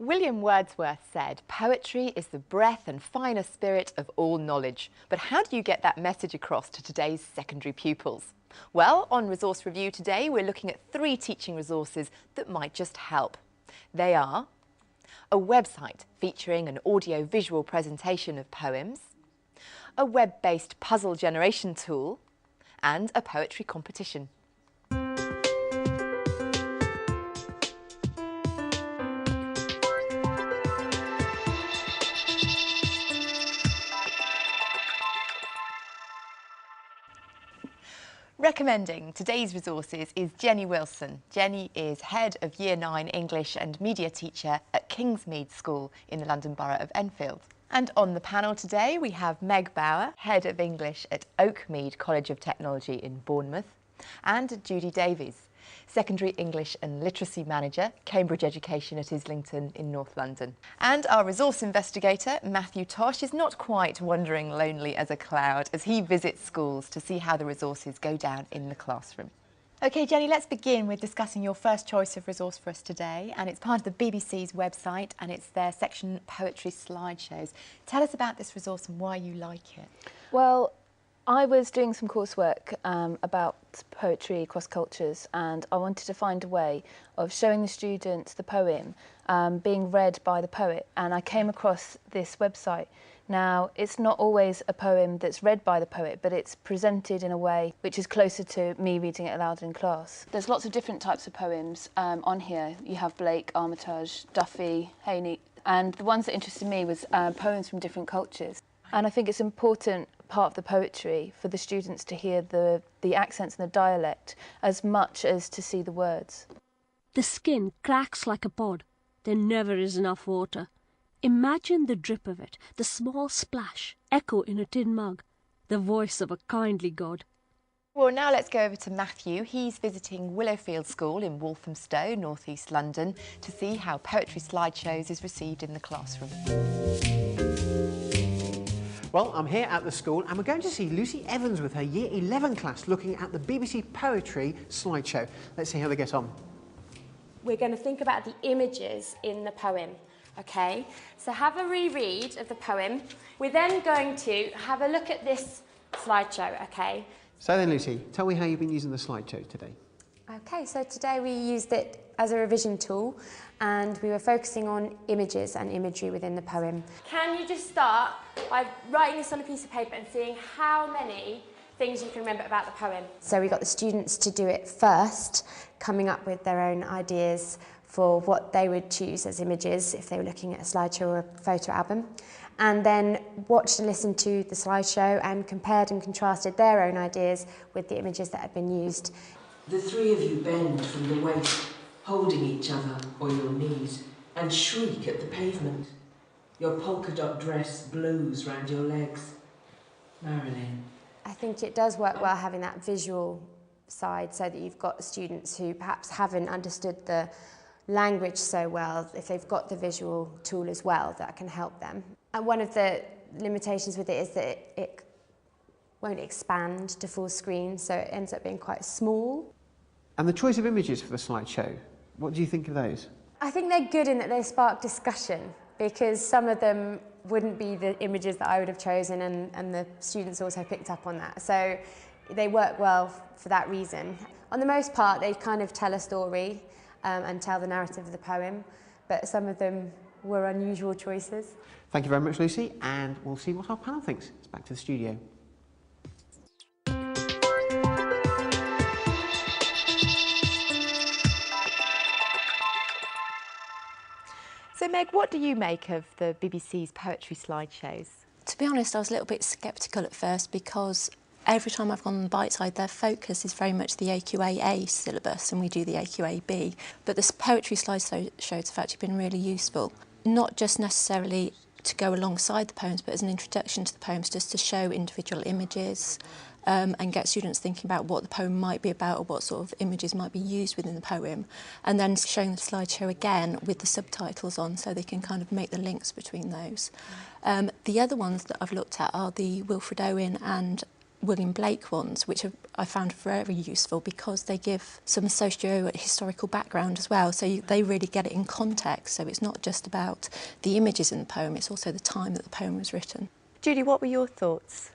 William Wordsworth said, "Poetry is the breath and finer spirit of all knowledge." But how do you get that message across to today's secondary pupils? Well, on Resource Review today, we're looking at 3 teaching resources that might just help. They are a website featuring an audio-visual presentation of poems, a web-based puzzle generation tool, and a poetry competition. Recommending today's resources is Jenny Wilson. Jenny is Head of Year 9 English and Media Teacher at Kingsmead School in the London Borough of Enfield. And on the panel today we have Meg Bauer, Head of English at Oakmead College of Technology in Bournemouth, and Judy Davies, Secondary English and Literacy Manager, Cambridge Education at Islington in North London. And our resource investigator, Matthew Tosh, is not quite wandering lonely as a cloud as he visits schools to see how the resources go down in the classroom. OK, Jenny, let's begin with discussing your first choice of resource for us today, and it's part of the BBC's website and it's their section Poetry Slideshows. Tell us about this resource and why you like it. Well, I was doing some coursework about poetry across cultures, and I wanted to find a way of showing the students the poem being read by the poet, and I came across this website. Now, it's not always a poem that's read by the poet, but it's presented in a way which is closer to me reading it aloud in class. There's lots of different types of poems on here. You have Blake, Armitage, Duffy, Heaney, and the ones that interested me was poems from different cultures. And I think it's important part of the poetry for the students to hear the accents and the dialect as much as to see the words. The skin cracks like a pod. There never is enough water. Imagine the drip of it, the small splash, echo in a tin mug, the voice of a kindly God. Well, now let's go over to Matthew. He's visiting Willowfield School in Walthamstow, North East London, to see how Poetry Slideshows is received in the classroom. Well, I'm here at the school and we're going to see Lucy Evans with her Year 11 class looking at the BBC Poetry Slideshow. Let's see how they get on. We're going to think about the images in the poem, okay? So have a reread of the poem. We're then going to have a look at this slideshow, okay? So then, Lucy, tell me how you've been using the slideshow today. Okay, so today we used it as a revision tool and we were focusing on images and imagery within the poem. Can you just start by writing this on a piece of paper and seeing how many things you can remember about the poem? So we got the students to do it first, coming up with their own ideas for what they would choose as images if they were looking at a slideshow or a photo album, and then watched and listened to the slideshow and compared and contrasted their own ideas with the images that had been used. The three of you bend from the waist, holding each other or your knees, and shriek at the pavement. Your polka dot dress blows round your legs. Marilyn. I think it does work well having that visual side so that you've got students who perhaps haven't understood the language so well, if they've got the visual tool as well, that can help them. And one of the limitations with it is that it won't expand to full screen, so it ends up being quite small. And the choice of images for the slideshow, what do you think of those? I think they're good in that they spark discussion, because some of them wouldn't be the images that I would have chosen, and the students also picked up on that. So they work well for that reason. On the most part, they kind of tell a story and tell the narrative of the poem, but some of them were unusual choices. Thank you very much, Lucy, and we'll see what our panel thinks. It's back to the studio. So Meg, what do you make of the BBC's Poetry Slideshows? To be honest, I was a little bit sceptical at first because every time I've gone on the Biteside, their focus is very much the AQA-A syllabus and we do the AQA-B. But the Poetry Slideshows have actually been really useful, not just necessarily to go alongside the poems, but as an introduction to the poems, just to show individual images and get students thinking about what the poem might be about or what sort of images might be used within the poem, and then showing the slideshow again with the subtitles on so they can kind of make the links between those. The other ones that I've looked at are the Wilfred Owen and William Blake ones, which I found very useful because they give some socio-historical background as well, so they really get it in context. So it's not just about the images in the poem, it's also the time that the poem was written. Judy, what were your thoughts?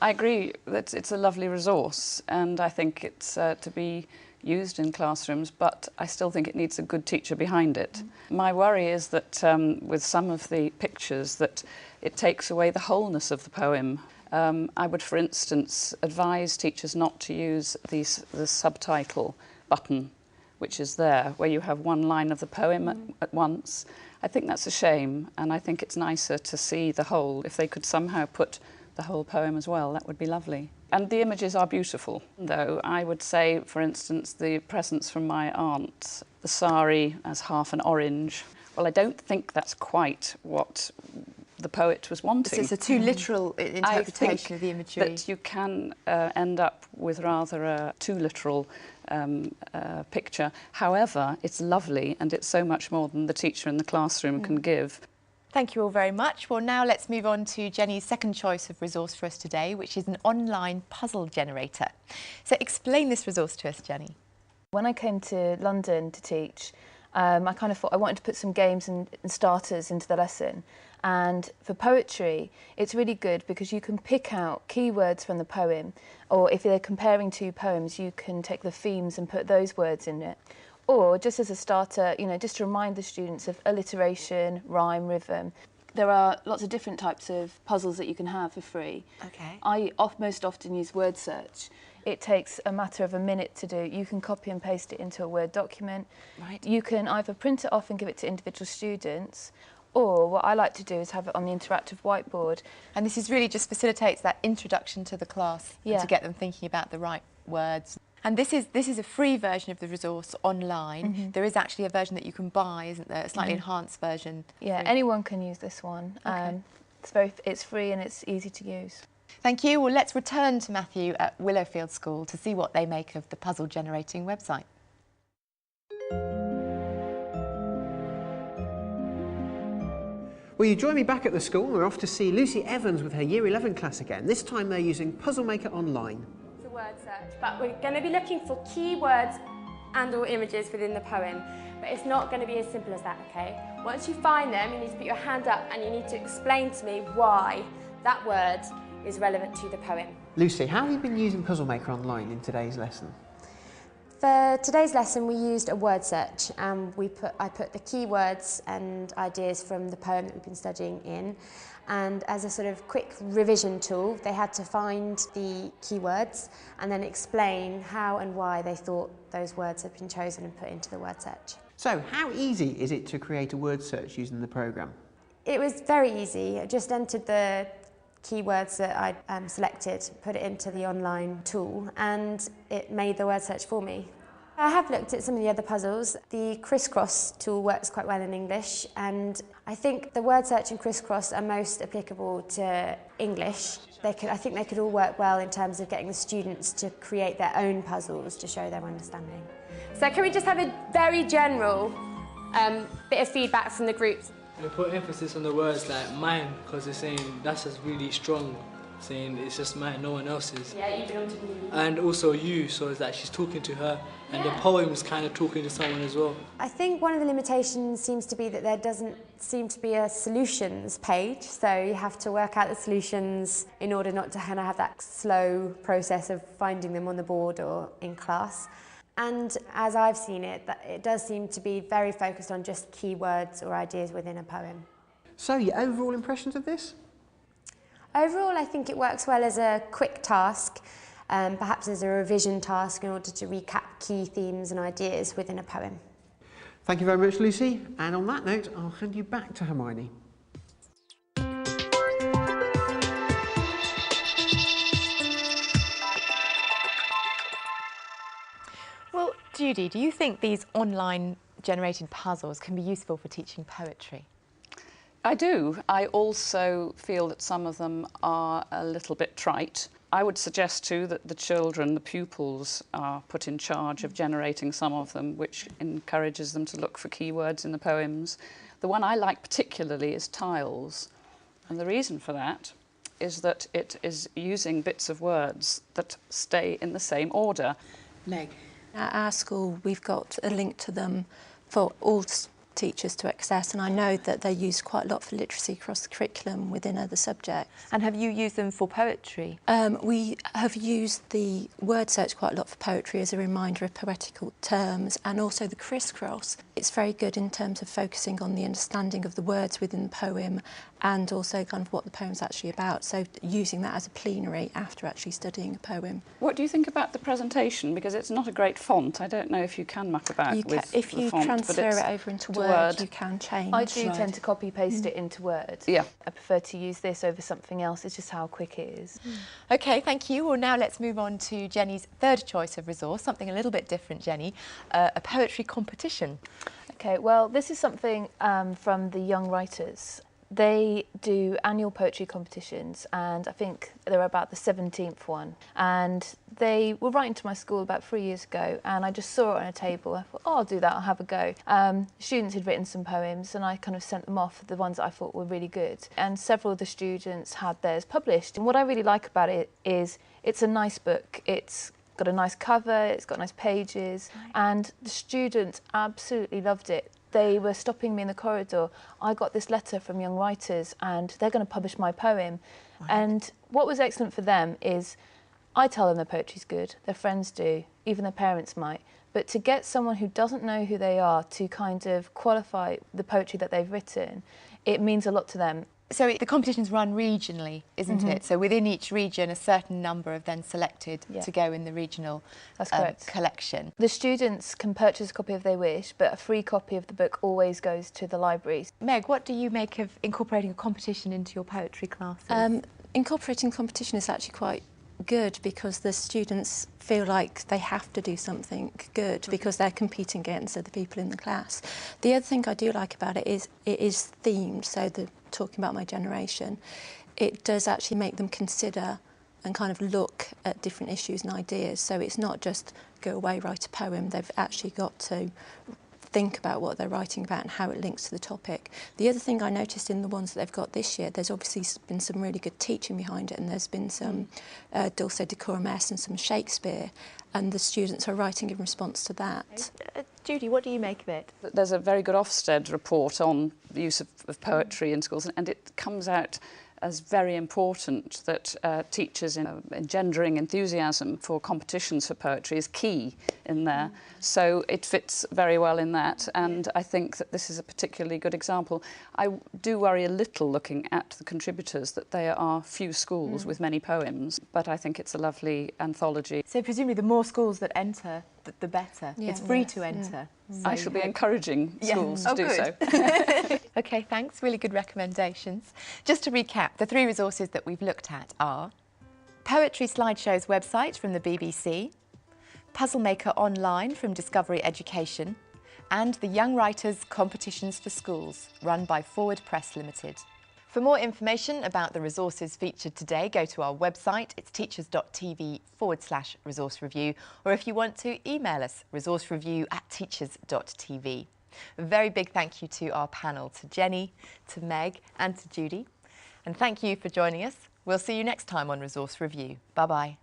I agree that it's a lovely resource, and I think it's to be used in classrooms, but I still think it needs a good teacher behind it. My worry is that with some of the pictures that it takes away the wholeness of the poem. I would, for instance, advise teachers not to use the subtitle button, which is there, where you have one line of the poem at once. I think that's a shame, and I think it's nicer to see the whole. If they could somehow put the whole poem as well, that would be lovely. And the images are beautiful, though. I would say, for instance, the presents from my aunt, the sari as half an orange. Well, I don't think that's quite what the poet was wanting. So it's a too literal interpretation of the imagery. That you can end up with rather a too literal picture. However, it's lovely, and it's so much more than the teacher in the classroom can give. Thank you all very much. Well, now let's move on to Jenny's second choice of resource for us today, which is an online puzzle generator. So explain this resource to us, Jenny. When I came to London to teach, I kind of thought I wanted to put some games and starters into the lesson. And for poetry, it's really good because you can pick out keywords from the poem, or if they're comparing two poems, you can take the themes and put those words in it. Or just as a starter, you know, just to remind the students of alliteration, rhyme, rhythm. There are lots of different types of puzzles that you can have for free. Okay. I most often use word search. It takes a matter of a minute to do. You can copy and paste it into a Word document. Right. You can either print it off and give it to individual students, or what I like to do is have it on the interactive whiteboard. And this is really just facilitates that introduction to the class and to get them thinking about the right words. And this is a free version of the resource online. There is actually a version that you can buy, isn't there? A slightly enhanced version. Yeah, anyone can use this one. Okay. It's free and it's easy to use. Thank you. Well, let's return to Matthew at Willowfield School to see what they make of the puzzle generating website. Well, you join me back at the school. We're off to see Lucy Evans with her Year 11 class again. This time they're using Puzzlemaker Online. It's a word search, but we're going to be looking for keywords and or images within the poem. But it's not going to be as simple as that, okay? Once you find them, you need to put your hand up and you need to explain to me why that word is relevant to the poem. Lucy, how have you been using Puzzlemaker Online in today's lesson? For today's lesson, we used a word search and I put the keywords and ideas from the poem that we've been studying in. And as a sort of quick revision tool, they had to find the keywords and then explain how and why they thought those words had been chosen and put into the word search. So, how easy is it to create a word search using the programme? It was very easy. I just entered the keywords that I selected, put it into the online tool, and it made the word search for me. I have looked at some of the other puzzles. The crisscross tool works quite well in English, and I think the word search and crisscross are most applicable to English. I think they could all work well in terms of getting the students to create their own puzzles to show their understanding. So can we just have a very general bit of feedback from the groups? We put emphasis on the words like mine, because it's saying that's just really strong, saying it's just mine, no one else's. Yeah, you belong to me. And also you, so it's that she's talking to her, and the poem's kind of talking to someone as well. I think one of the limitations seems to be that there doesn't seem to be a solutions page, so you have to work out the solutions in order not to kind of have that slow process of finding them on the board or in class. And as I've seen it, it does seem to be very focused on just keywords or ideas within a poem. So, your overall impressions of this? Overall, I think it works well as a quick task, perhaps as a revision task in order to recap key themes and ideas within a poem. Thank you very much, Lucy. And on that note, I'll hand you back to Hermione. Well, Judy, do you think these online generated puzzles can be useful for teaching poetry? I do. I also feel that some of them are a little bit trite. I would suggest too that the children, the pupils, are put in charge of generating some of them, which encourages them to look for keywords in the poems. The one I like particularly is tiles, and the reason for that is that it is using bits of words that stay in the same order. Meg. At our school, we've got a link to them for all teachers to access, and I know that they're used quite a lot for literacy across the curriculum within other subjects. And have you used them for poetry? We have used the word search quite a lot for poetry as a reminder of poetical terms, and also the crisscross. It's very good in terms of focusing on the understanding of the words within the poem and also kind of what the poem's actually about, so using that as a plenary after actually studying a poem. What do you think about the presentation? Because it's not a great font. I don't know if you can muck about with the font. If you transfer it over into Word, you can change. I do tend to copy-paste it into Word. Yeah. I prefer to use this over something else. It's just how quick it is. OK, thank you. Well, now let's move on to Jenny's third choice of resource, something a little bit different, Jenny, a poetry competition. OK, well, this is something from the Young Writers. They do annual poetry competitions, and I think they're about the 17th one. And they were writing to my school about 3 years ago, and I just saw it on a table. I thought, oh, I'll do that, I'll have a go. Students had written some poems, and I kind of sent them off, the ones that I thought were really good. And several of the students had theirs published. And what I really like about it is it's a nice book. It's got a nice cover, it's got nice pages, and the students absolutely loved it. They were stopping me in the corridor. I got this letter from Young Writers and they're going to publish my poem. Right. And what was excellent for them is I tell them their poetry's good, their friends do, even their parents might. But to get someone who doesn't know who they are to kind of qualify the poetry that they've written, it means a lot to them. So the competition's run regionally, isn't it? So within each region, a certain number are then selected to go in the regional collection. The students can purchase a copy if they wish, but a free copy of the book always goes to the library. Meg, what do you make of incorporating a competition into your poetry classes? Incorporating competition is actually quite good because the students feel like they have to do something good because they're competing against other people in the class. The other thing I do like about it is themed, so talking about my generation, it does actually make them consider and kind of look at different issues and ideas. So it's not just go away, write a poem, they've actually got to think about what they're writing about and how it links to the topic. The other thing I noticed in the ones that they've got this year, there's obviously been some really good teaching behind it, and there's been some Dulce Decorum S and some Shakespeare, and the students are writing in response to that. Judy, what do you make of it? There's a very good Ofsted report on the use of poetry in schools, and it comes out as very important that teachers engendering enthusiasm for competitions for poetry is key in there. So it fits very well in that, and I think that this is a particularly good example. I do worry a little looking at the contributors that there are few schools with many poems, but I think it's a lovely anthology. So presumably the more schools that enter, the better. Yeah. It's free to enter. So I shall be encouraging schools to do so. OK, thanks. Really good recommendations. Just to recap, the three resources that we've looked at are Poetry Slideshow's website from the BBC, Puzzle Maker Online from Discovery Education, and the Young Writers Competitions for Schools, run by Forward Press Limited. For more information about the resources featured today, go to our website. It's teachers.tv/resource review, or if you want to, email us, resourcereview@teachers.tv. A very big thank you to our panel, to Jenny, to Meg and to Judy. And thank you for joining us. We'll see you next time on Resource Review. Bye-bye.